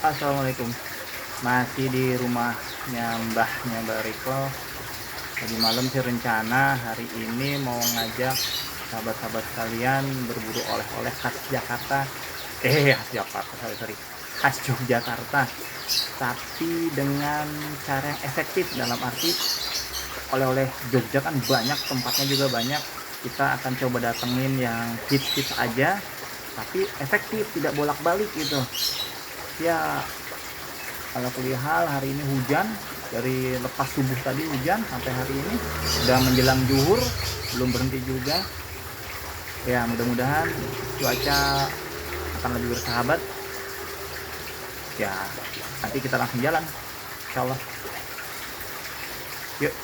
Assalamualaikum. Masih di rumahnya mbahnya Mbak Riko. Tadi malam sih rencana hari ini mau ngajak sahabat-sahabat sekalian berburu oleh-oleh khas Jakarta. Khas Jakarta, sorry. Khas Yogyakarta. Tapi dengan cara yang efektif, dalam arti oleh-oleh Jogja kan banyak, tempatnya juga banyak. Kita akan coba datengin yang hits-hits aja, tapi efektif, tidak bolak-balik gitu. Ya, kalau kuliah hari ini hujan, dari lepas subuh tadi hujan sampai hari ini udah menjelang zuhur belum berhenti juga. Ya, mudah-mudahan cuaca akan lebih bersahabat. Ya, nanti kita langsung jalan, insyaallah. Yuk.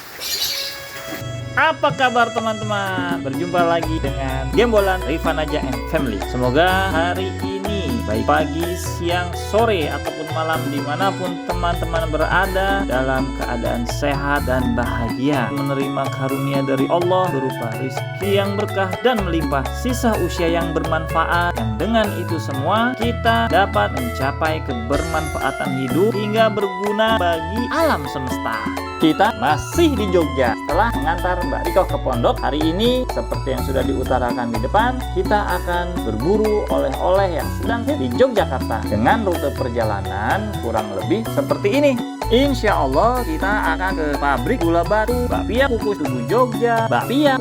Apa kabar teman-teman? Berjumpa lagi dengan Gembolan Rifanaja and Family. Semoga hari ini baik pagi, siang, sore ataupun malam dimanapun teman-teman berada dalam keadaan sehat dan bahagia, menerima karunia dari Allah berupa rezeki yang berkah dan melimpah, sisa usia yang bermanfaat, yang dengan itu semua kita dapat mencapai kebermanfaatan hidup hingga berguna bagi alam semesta. Kita masih di Jogja. Setelah mengantar Mbak Riko ke pondok, hari ini seperti yang sudah diutarakan di depan, kita akan berburu oleh-oleh yang sedang di Yogyakarta dengan rute perjalanan kurang lebih seperti ini. Insya Allah kita akan ke pabrik gula batu, Bakpia Kukus Tugu Jogja, Bakpia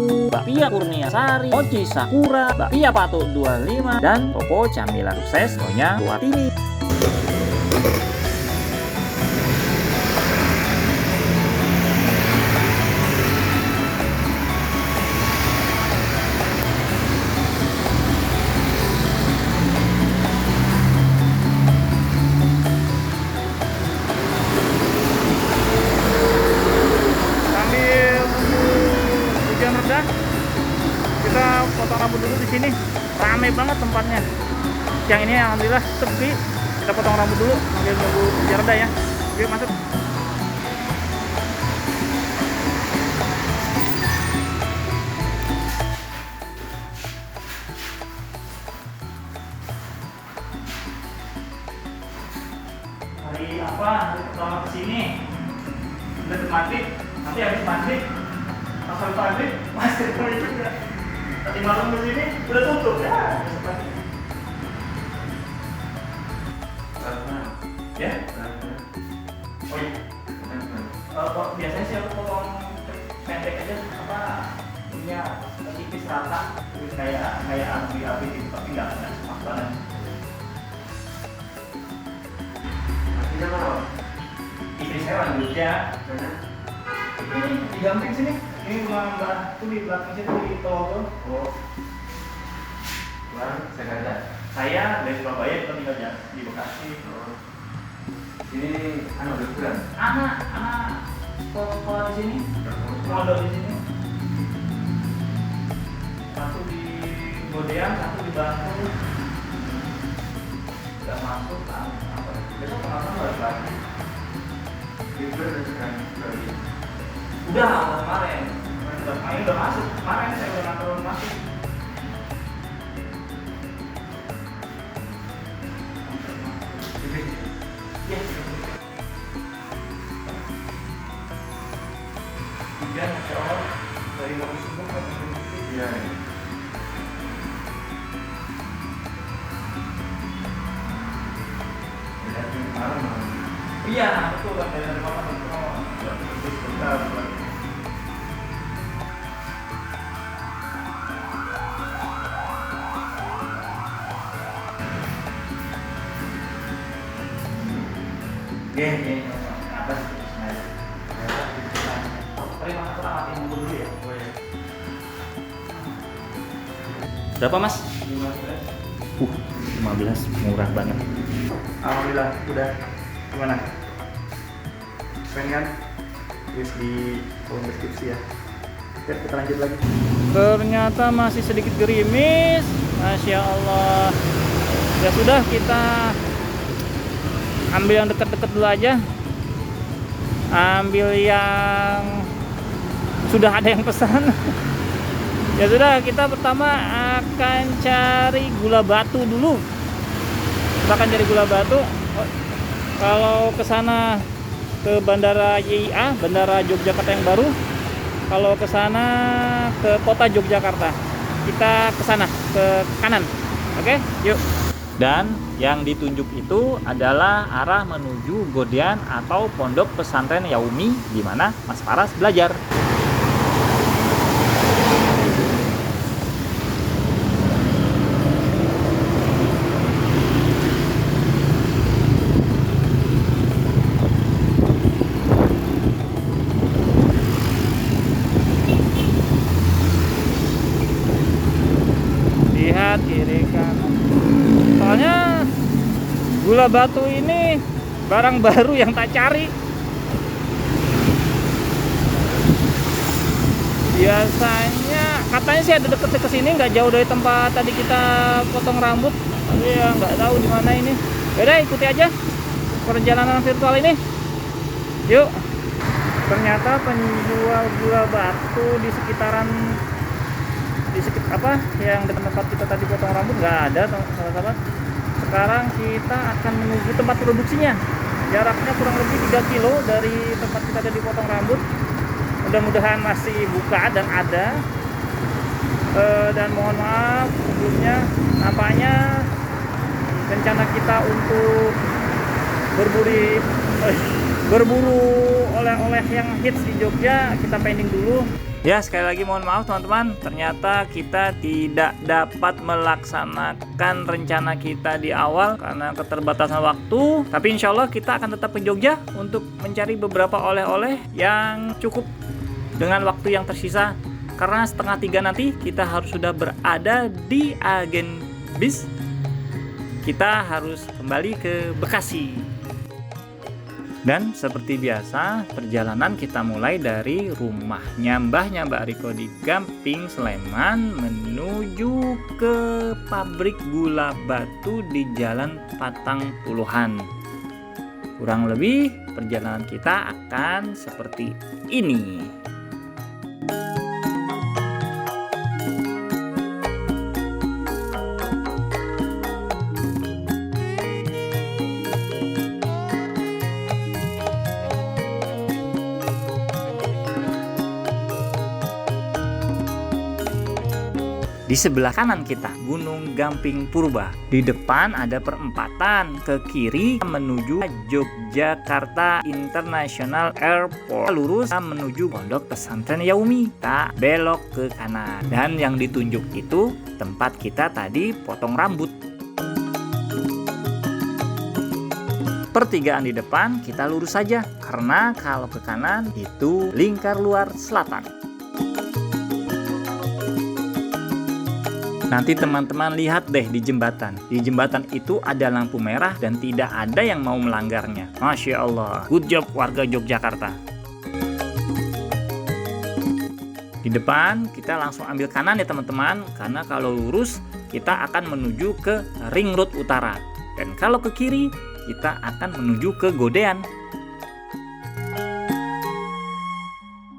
Kurnia Sari, Mochi Sakura, Bakpia Patok 25, dan toko camilan sukses Nyonya Tuatini. Kita potong rambut dulu di sini, ramai banget tempatnya. Yang ini alhamdulillah sepi. Kita potong rambut dulu sambil nunggu hujan reda ya. Yuk masuk. Hari apa? Hari pertama kesini. Udah maghrib. Nanti habis maghrib pasal maghrib masih boleh juga. Tadi malam di sini udah tutup ya. Ya? Oh iya. Biasanya sih aku potong pendek aja, apa punya tipis rata, kayak api gitu, tapi nggak pas banget. Artinya apa? Istri saya orang Jogja. Ini di Gamping sini. Ini rumah Mbak tuh di belakang sini di Tolong. Oh. Bukan, saya dari Surabaya, kita tinggal di Bekasi. Oh. Ini anak berbulan. Anak sekolah di sini. Pondok di sini. Satu di Godean, satu di Bantul. Udah masuk kan? Besok kenapa balik lagi? Libur dan sekarang lagi. Udah kemarin udah masuk. Kemarin saya udah nganterin masuk. Ya. Hujan, masya Allah, dari waktu subuh kan. Iya. Dari malam. Iya, betul kan, dari malam sebentar. Iya, atas terima kasih, amatin dulu ya. Berapa mas? 15, murah banget. Alhamdulillah, udah. Gimana? Keren kan? Tulis di kolom deskripsi ya. Oke, kita lanjut lagi. Ternyata masih sedikit gerimis. Masya Allah. Ya sudah, kita ambil yang dekat-dekat dulu aja. Ambil yang sudah ada yang pesan. Ya sudah, kita pertama akan cari gula batu dulu. Kita akan cari gula batu. Kalau ke sana ke Bandara YIA, Bandara Yogyakarta yang baru. Kalau ke sana ke kota Yogyakarta. Kita ke sana, ke kanan. Oke, yuk. Dan yang ditunjuk itu adalah arah menuju Godean atau Pondok Pesantren Yaumi di mana Mas Faras belajar. Lihat kiri kanan. Soalnya gula batu ini barang baru yang tak cari. Biasanya katanya sih ada deket ke sini, nggak jauh dari tempat tadi kita potong rambut. Tapi ya nggak tahu di mana ini. Yaudah, ikuti aja perjalanan virtual ini. Yuk. Ternyata penjual gula batu di sekitaran yang dekat tempat kita tadi potong rambut nggak ada, sahabat-sahabat. Sekarang kita akan menuju tempat produksinya. Jaraknya kurang lebih 3 kilo dari tempat kita tadi potong rambut. Mudah-mudahan masih buka dan ada. Dan mohon maaf sebelumnya, nampaknya rencana kita untuk berburu oleh-oleh yang hits di Jogja kita pending dulu. Ya, sekali lagi mohon maaf teman-teman, ternyata kita tidak dapat melaksanakan rencana kita di awal karena keterbatasan waktu. Tapi insya Allah kita akan tetap ke Jogja untuk mencari beberapa oleh-oleh yang cukup dengan waktu yang tersisa. Karena 2:30 nanti kita harus sudah berada di agen bis. Kita harus kembali ke Bekasi. Dan seperti biasa, perjalanan kita mulai dari rumahnya Mbak Riko di Gamping, Sleman, menuju ke pabrik gula batu di Jalan Patang Puluhan. Kurang lebih perjalanan kita akan seperti ini. Di sebelah kanan kita Gunung Gamping Purba. Di depan ada perempatan. Ke kiri menuju Yogyakarta International Airport. Lurus menuju Pondok Pesantren Yaumi. Tak belok ke kanan. Dan yang ditunjuk itu tempat kita tadi potong rambut. Pertigaan di depan kita lurus saja. Karena kalau ke kanan itu Lingkar Luar Selatan. Nanti teman-teman lihat deh di jembatan. Di jembatan itu ada lampu merah dan tidak ada yang mau melanggarnya. Masya Allah, good job warga Yogyakarta. Di depan kita langsung ambil kanan ya teman-teman. Karena kalau lurus kita akan menuju ke Ring Road Utara. Dan kalau ke kiri kita akan menuju ke Godean.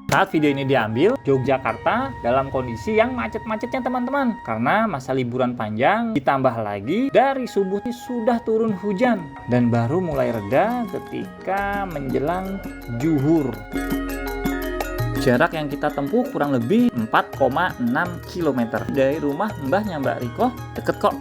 Saat video ini diambil, Yogyakarta dalam kondisi yang macet-macetnya teman-teman. Karena masa liburan panjang, ditambah lagi dari subuh sudah turun hujan. Dan baru mulai reda ketika menjelang zuhur. Jarak yang kita tempuh kurang lebih 4,6 km. Dari rumah Mbak Riko, deket kok.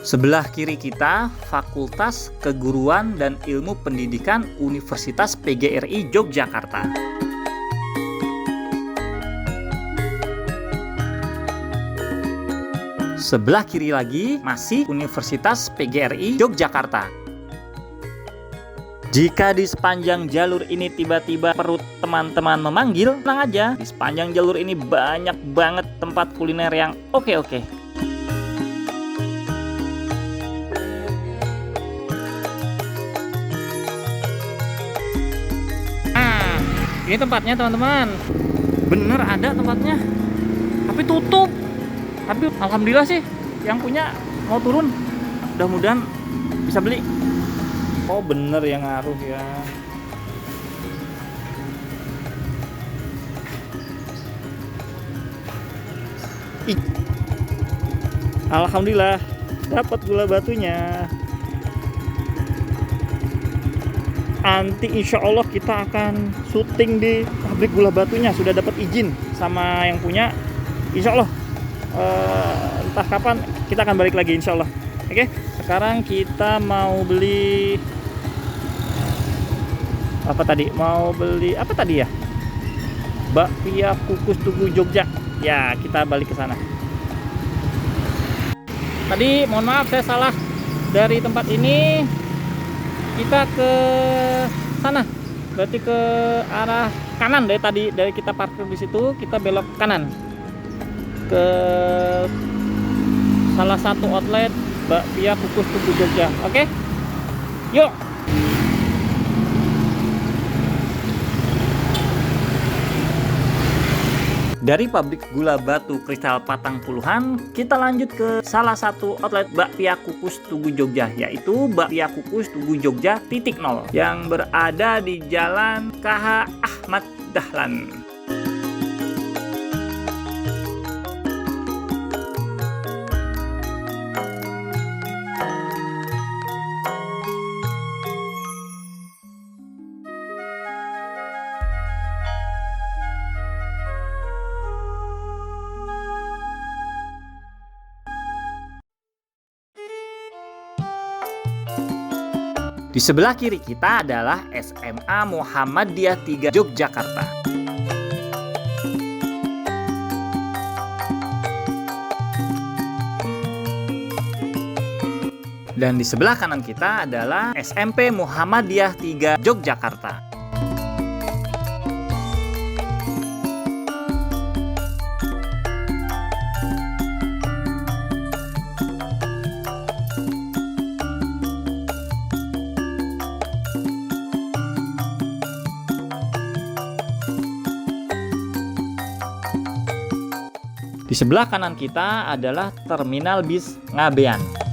Sebelah kiri kita, Fakultas Keguruan dan Ilmu Pendidikan Universitas PGRI Yogyakarta. Sebelah kiri lagi, masih Universitas PGRI Yogyakarta. Jika di sepanjang jalur ini tiba-tiba perut teman-teman memanggil, tenang aja, di sepanjang jalur ini banyak banget tempat kuliner yang oke-oke. Ini tempatnya teman-teman. Bener ada tempatnya, tapi tutup. Tapi alhamdulillah sih yang punya mau turun, mudah-mudahan bisa beli. Oh bener yang ngaruh ya. Ih. Alhamdulillah dapat gula batunya. Nanti insya Allah kita akan syuting di pabrik gula batunya. Sudah dapat izin sama yang punya. Insya Allah entah kapan kita akan balik lagi insya Allah. Oke, sekarang kita mau beli apa tadi? Mau beli apa tadi ya? Bakpia Kukus Tugu Jogja. Ya, kita balik ke sana. Tadi mohon maaf saya salah. Dari tempat ini kita ke sana, berarti ke arah kanan dari kita parkir di situ, kita belok kanan ke salah satu outlet Bakpia Kukus Tugu Jogja. Oke, yuk. Dari pabrik gula batu Kristal Patang Puluhan, kita lanjut ke salah satu outlet Bakpia Kukus Tugu Jogja, yaitu Bakpia Kukus Tugu Jogja titik nol yang berada di Jalan KH Ahmad Dahlan. Di sebelah kiri kita adalah SMA Muhammadiyah 3 Yogyakarta. Dan di sebelah kanan kita adalah SMP Muhammadiyah 3 Yogyakarta. Di sebelah kanan kita adalah Terminal Bis Ngabean.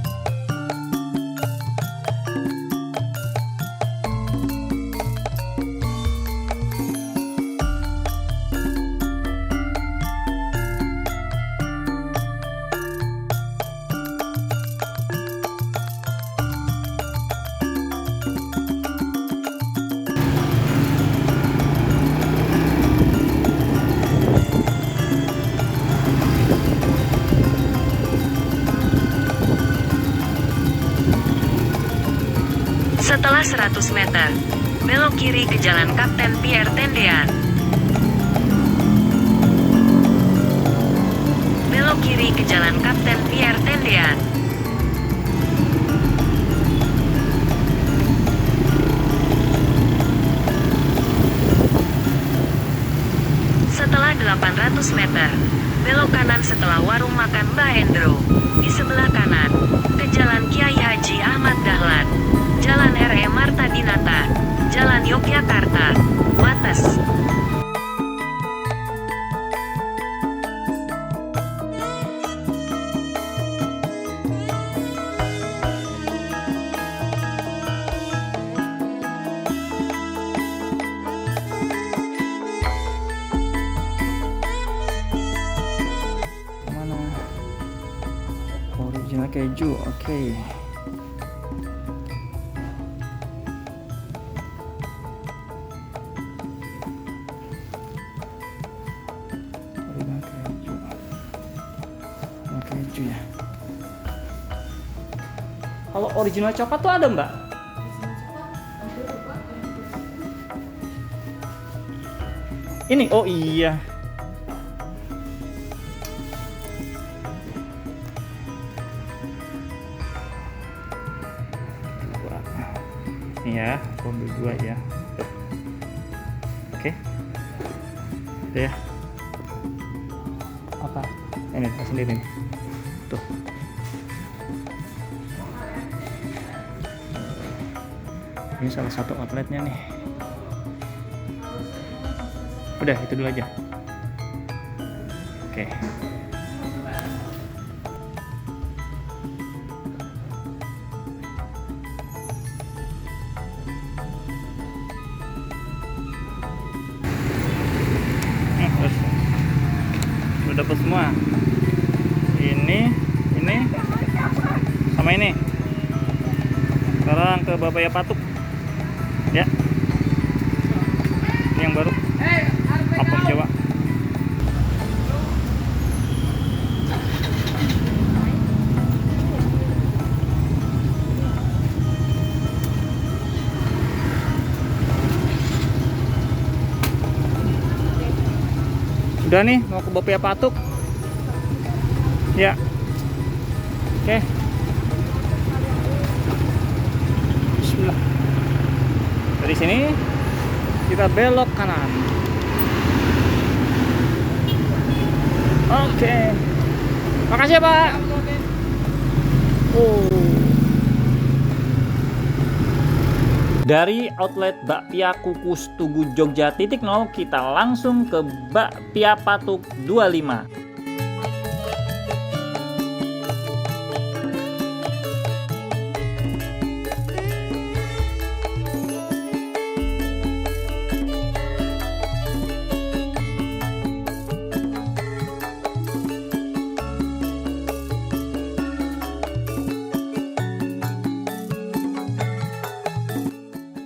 Setelah 100 meter, belok kiri ke Jalan Kapten Pierre Tendean. Belok kiri ke Jalan Kapten Pierre Tendean. Setelah 800 meter, belok kanan setelah warung makan Mbah Endro. Di sebelah kanan, ke Jalan Kiai Haji Ahmad Dahlan, Jalan R.E. Marta Dinata, Jalan Yogyakarta, Wates. Mana? Original keju, oke. Keju ya. Kalau original coklat tuh ada mbak? Ini oh iya. Ini ya, aku ambil 2 ya. Oke. Udah ya. Apa? Ini sendiri nih. Tuh. Ini salah satu outletnya nih. Udah itu dulu aja. Oke. Terus udah dapat semua. Ini sama ini. Sekarang ke Bapaya Patuk. Ya. Ini yang baru. Apem Jawa. Udah nih mau ke Bapaya Patuk. Ya. Oke. Bismillah. Dari sini kita belok kanan. Oke. Makasih ya, Pak. Dari outlet Bakpia Kukus Tugu Jogja titik nol, kita langsung ke Bakpia Patuk 25.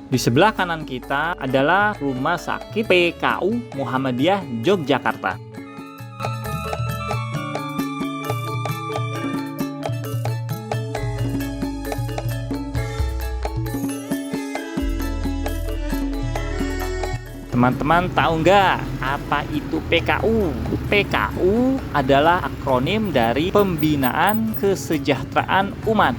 Di sebelah kanan kita adalah Rumah Sakit PKU Muhammadiyah Yogyakarta. Teman-teman tahu nggak apa itu PKU? PKU adalah akronim dari Pembinaan Kesejahteraan Umat.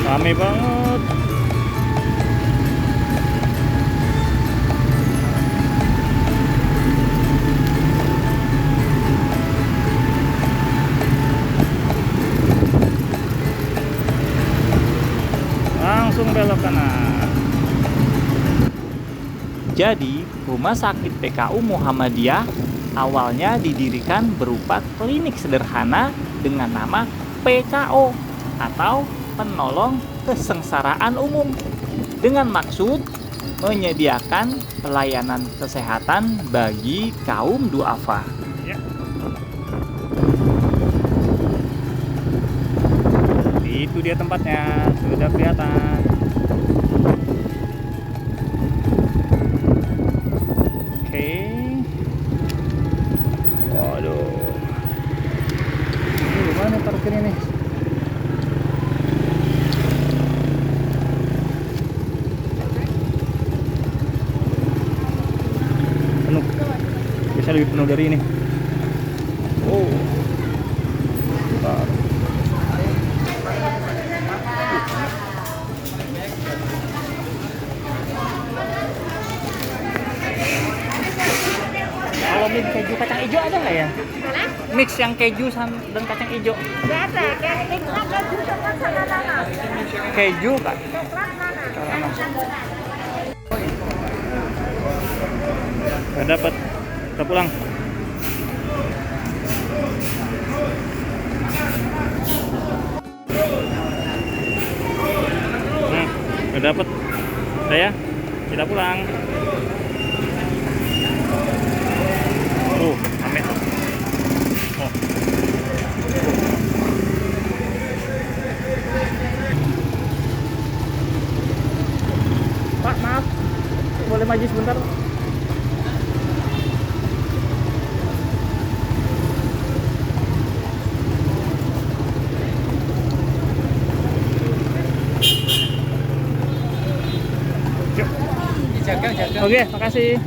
Rame banget. Langsung belok kanan. Jadi, Rumah Sakit PKU Muhammadiyah awalnya didirikan berupa klinik sederhana dengan nama PKO atau Penolong Kesengsaraan Umum, dengan maksud menyediakan pelayanan kesehatan bagi kaum duafa. Ya. Itu dia tempatnya, sudah kelihatan. Oke. Waduh. Ini gimana parkirnya nih? Biasanya lebih penuh dari ini. Oh, bentar. Kalau mix keju kacang hijau ada nggak ya? Mix yang keju dan kacang hijau. Nggak ada, keju coklat sama nanas. Keju kan? Coklat nanas. Nggak dapat. Kita pulang. Nggak dapat. Udah ya, kita pulang. Rame. Oh. Pak, maaf. Boleh maju sebentar? Oke, makasih.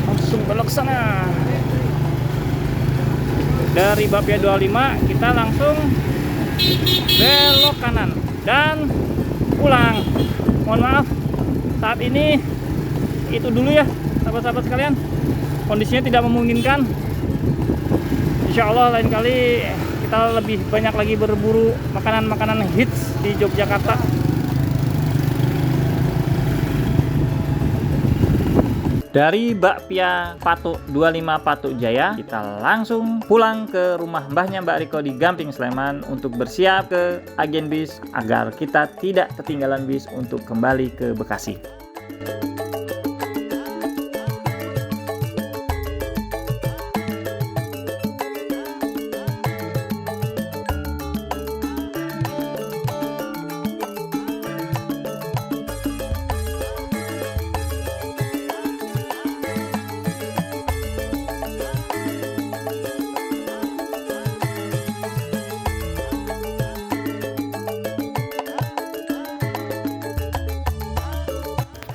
Langsung belok sana. Dari Bakpia 25 kita langsung belok kanan dan pulang. Mohon maaf, saat ini itu dulu ya sahabat-sahabat sekalian, kondisinya tidak memungkinkan. Insya Allah lain kali kita lebih banyak lagi berburu makanan-makanan hits di Yogyakarta. Dari Bakpia Patuk 25 Patuk Jaya, kita langsung pulang ke rumah mbahnya Mbak Riko di Gamping Sleman untuk bersiap ke agen bis agar kita tidak ketinggalan bis untuk kembali ke Bekasi.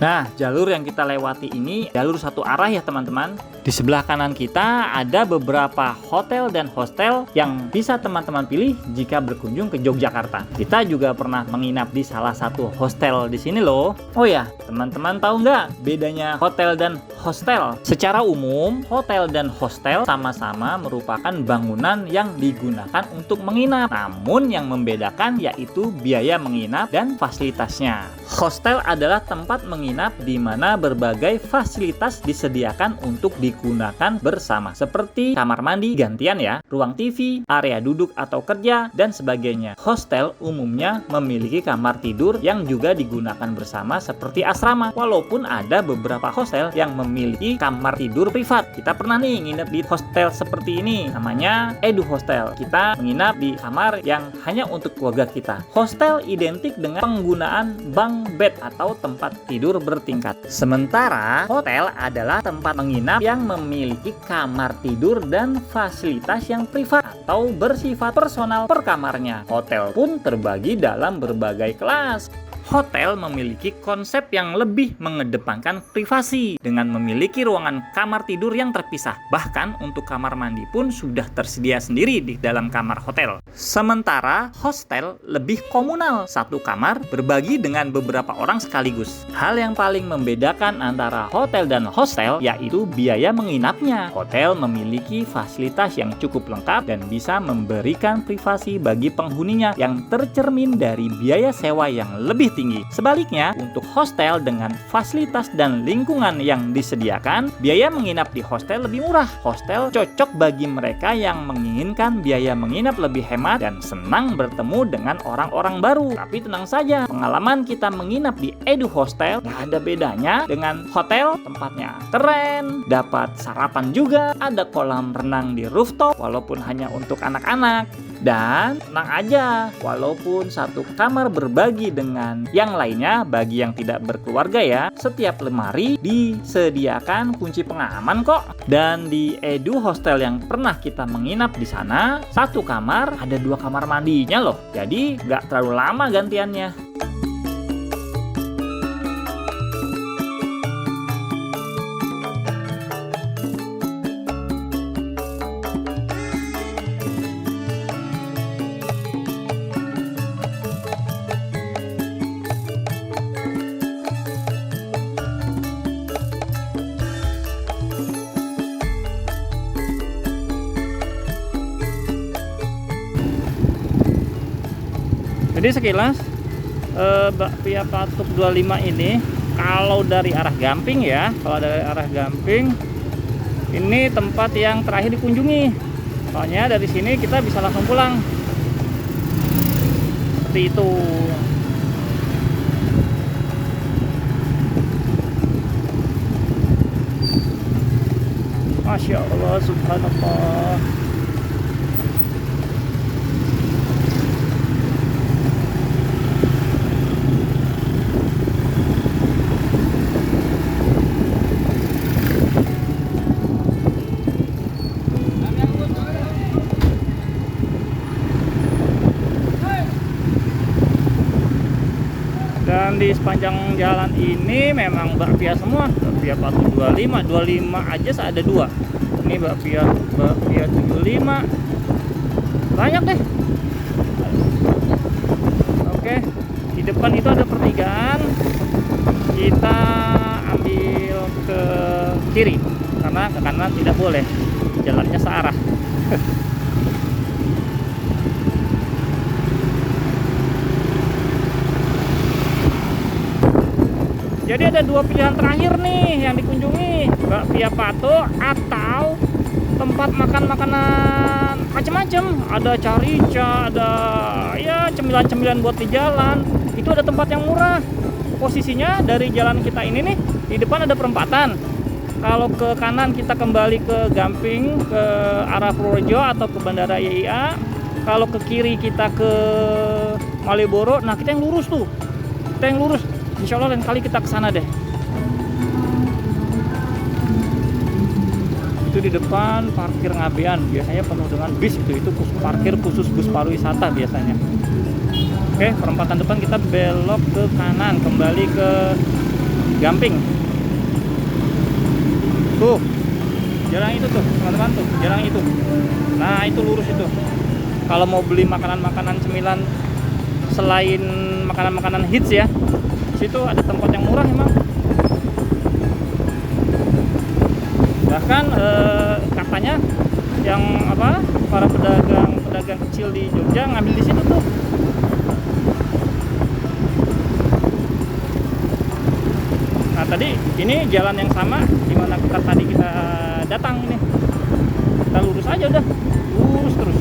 Nah, jalur yang kita lewati ini jalur satu arah ya teman-teman. Di sebelah kanan kita ada beberapa hotel dan hostel yang bisa teman-teman pilih jika berkunjung ke Yogyakarta. Kita juga pernah menginap di salah satu hostel di sini loh. Oh ya, teman-teman tahu nggak bedanya hotel dan hostel? Secara umum, hotel dan hostel sama-sama merupakan bangunan yang digunakan untuk menginap. Namun yang membedakan yaitu biaya menginap dan fasilitasnya. Hostel adalah tempat menginap di mana berbagai fasilitas disediakan untuk digunakan bersama, seperti kamar mandi gantian ya, ruang TV, area duduk atau kerja, dan sebagainya. Hostel umumnya memiliki kamar tidur yang juga digunakan bersama seperti asrama, walaupun ada beberapa hostel yang memiliki kamar tidur privat. Kita pernah nih nginep di hostel seperti ini, namanya Edu Hostel. Kita menginap di kamar yang hanya untuk keluarga kita. Hostel identik dengan penggunaan bunk bed atau tempat tidur bertingkat. Sementara hotel adalah tempat menginap yang memiliki kamar tidur dan fasilitas yang privat atau bersifat personal per kamarnya. Hotel pun terbagi dalam berbagai kelas. Hotel memiliki konsep yang lebih mengedepankan privasi dengan memiliki ruangan kamar tidur yang terpisah. Bahkan untuk kamar mandi pun sudah tersedia sendiri di dalam kamar hotel. Sementara hostel lebih komunal, satu kamar berbagi dengan beberapa orang sekaligus. Hal yang paling membedakan antara hotel dan hostel yaitu biaya menginapnya. Hotel memiliki fasilitas yang cukup lengkap dan bisa memberikan privasi bagi penghuninya yang tercermin dari biaya sewa yang lebih tinggi. Sebaliknya, untuk hostel dengan fasilitas dan lingkungan yang disediakan, biaya menginap di hostel lebih murah. Hostel cocok bagi mereka yang menginginkan biaya menginap lebih hemat dan senang bertemu dengan orang-orang baru. Tapi tenang saja, pengalaman kita menginap di Edu Hostel nggak ada bedanya dengan hotel. Tempatnya keren, dapat sarapan juga, ada kolam renang di rooftop walaupun hanya untuk anak-anak. Dan tenang aja, walaupun satu kamar berbagi dengan yang lainnya bagi yang tidak berkeluarga ya, setiap lemari disediakan kunci pengaman kok. Dan di Edu Hostel yang pernah kita menginap di sana, satu kamar ada 2 kamar mandinya loh. Jadi nggak terlalu lama gantiannya. Jadi sekilas Bakpia Patuk 25 ini kalau dari arah Gamping ya, ini tempat yang terakhir dikunjungi. Soalnya dari sini kita bisa langsung pulang. Seperti itu. Masya Allah, subhanallah. Dan di sepanjang jalan ini memang bakpia semua. Bakpia Patuk 25 aja ada 2. Ini bakpia 75. Banyak deh. Oke, di depan itu ada pertigaan. Kita ambil ke kiri karena ke kanan tidak boleh. Jalannya searah. Jadi ada dua pilihan terakhir nih yang dikunjungi, Bakpia Patuk atau tempat makan makanan macam-macam. Ada carica, ada ya cemilan-cemilan buat di jalan. Itu ada tempat yang murah. Posisinya dari jalan kita ini nih, di depan ada perempatan. Kalau ke kanan kita kembali ke Gamping, ke arah Purworejo atau ke Bandara YIA. Kalau ke kiri kita ke Malioboro. Nah, kita yang lurus tuh. Kita yang lurus. Insya Allah lain kali kita ke sana deh. Itu di depan parkir Ngabean. Biasanya penuh dengan bis itu parkir khusus bus pariwisata biasanya. Oke, perempatan depan kita belok ke kanan, kembali ke Gamping. Tuh, jalan itu tuh, teman-teman tuh, jalan itu. Nah, itu lurus itu. Kalau mau beli makanan-makanan cemilan selain makanan-makanan hits ya, situ ada tempat yang murah emang. Bahkan katanya yang para pedagang kecil di Jogja ngambil di situ tuh. Nah, tadi ini jalan yang sama dimana tadi kita datang ini. Kita lurus aja udah, lurus terus.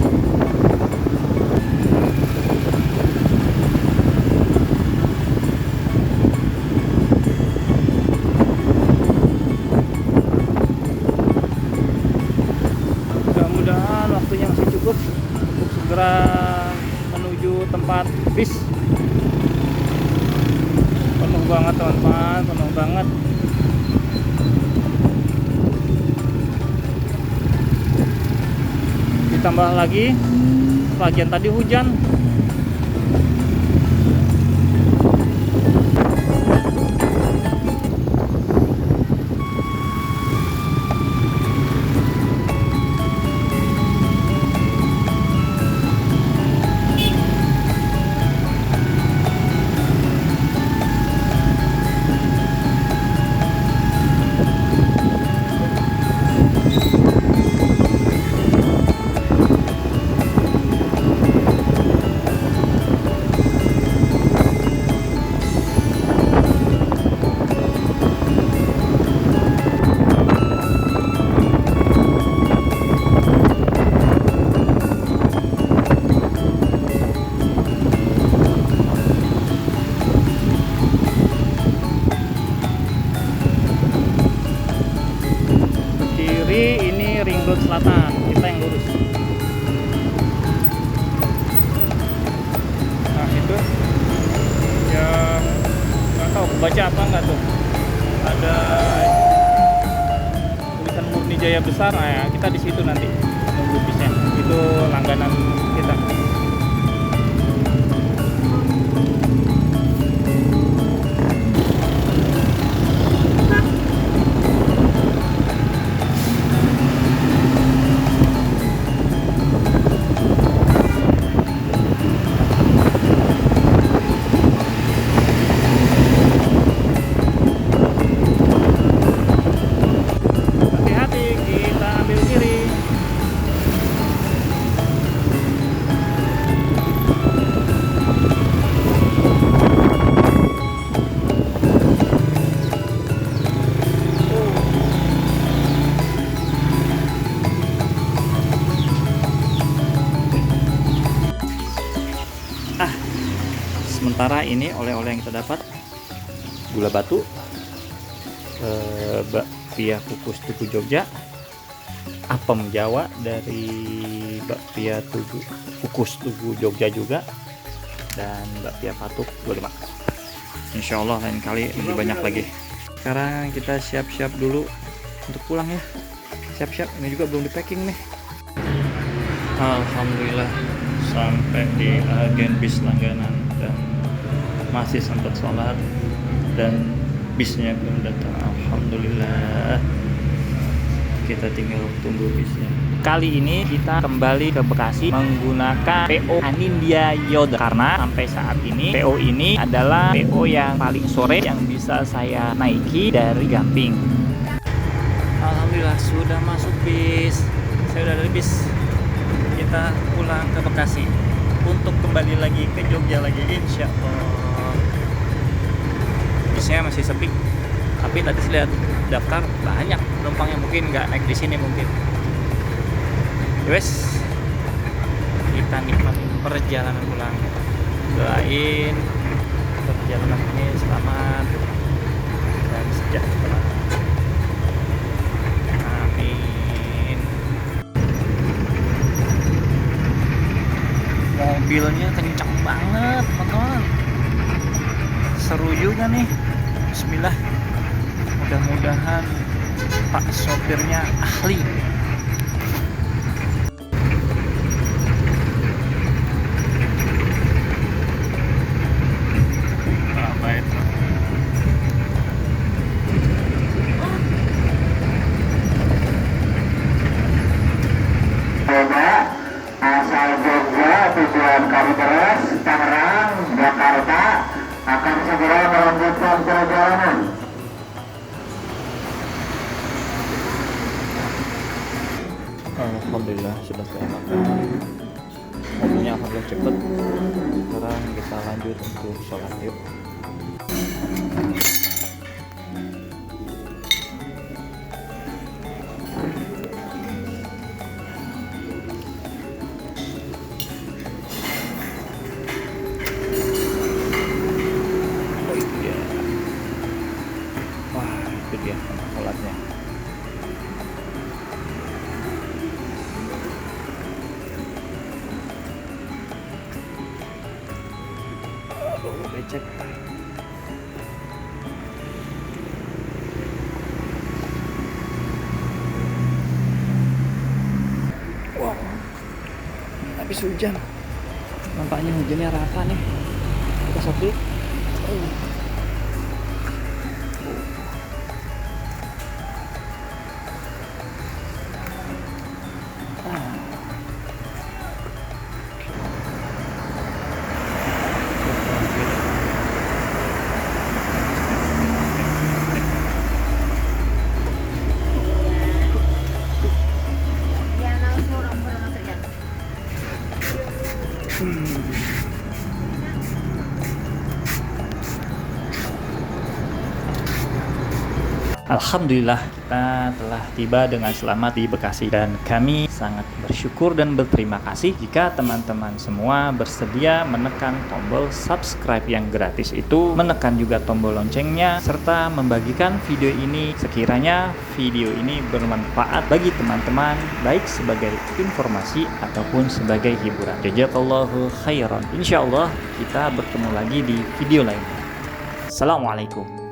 Mudah-mudahan waktunya masih cukup untuk segera menuju tempat bis. Penuh banget teman-teman, penuh banget. Ditambah lagi bagian tadi hujan. Ini Ring Road Selatan, kita yang lurus. Nah itu ya nggak tahu baca apa nggak tuh, ada tulisan Murni Jaya besar. Nah ya, kita di situ nanti nunggu bisnya, itu langganan kita. Sementara ini oleh-oleh yang kita dapat gula batu, bakpia kukus Tugu Jogja, apem Jawa dari bakpia kukus Tugu Jogja juga, dan bakpia Patuk 25. Insya Allah lain kali lebih banyak lagi. Sekarang kita siap-siap dulu untuk pulang ya. Siap-siap, ini juga belum di packing nih. Alhamdulillah sampai di agen bis langganan dan masih sempat sholat dan bisnya belum datang. Alhamdulillah, kita tinggal tunggu bisnya. Kali ini kita kembali ke Bekasi menggunakan PO Anindya Yoda karena sampai saat ini PO ini adalah PO yang paling sore yang bisa saya naiki dari Gamping. Alhamdulillah sudah masuk bis. Saya udah dari bis. Kita pulang ke Bekasi untuk kembali lagi ke Jogja lagi, insya Allah. busnya masih sepi. Tapi tadi saya lihat daftar banyak penumpang yang mungkin nggak naik di sini mungkin. Wes, kita nikmatin perjalanan pulang. Doain perjalanan ini selamat dan sejahtera. Amin. Mobilnya kencang banget, teman-teman. Seru juga nih. Bismillah. Mudah-mudahan Pak sopirnya ahli. Asal Jogja tujuan Kalideres, Tangerang, Jakarta akan segera melanjutkan perjalanan. Alhamdulillah sudah saya makan. Mobilnya alhamdulillah cepet. Sekarang kita lanjut untuk sholat yuk. Oh itu dia. Wah itu dia tempat sholatnya. Becek. Wow, habis hujan. Nampaknya hujannya rata nih. Kita sepi. Alhamdulillah kita telah tiba dengan selamat di Bekasi dan kami sangat bersyukur dan berterima kasih jika teman-teman semua bersedia menekan tombol subscribe yang gratis itu, menekan juga tombol loncengnya, serta membagikan video ini sekiranya video ini bermanfaat bagi teman-teman, baik sebagai informasi ataupun sebagai hiburan. Jazakallahu khairan. Insyaallah kita bertemu lagi di video lain. Assalamualaikum.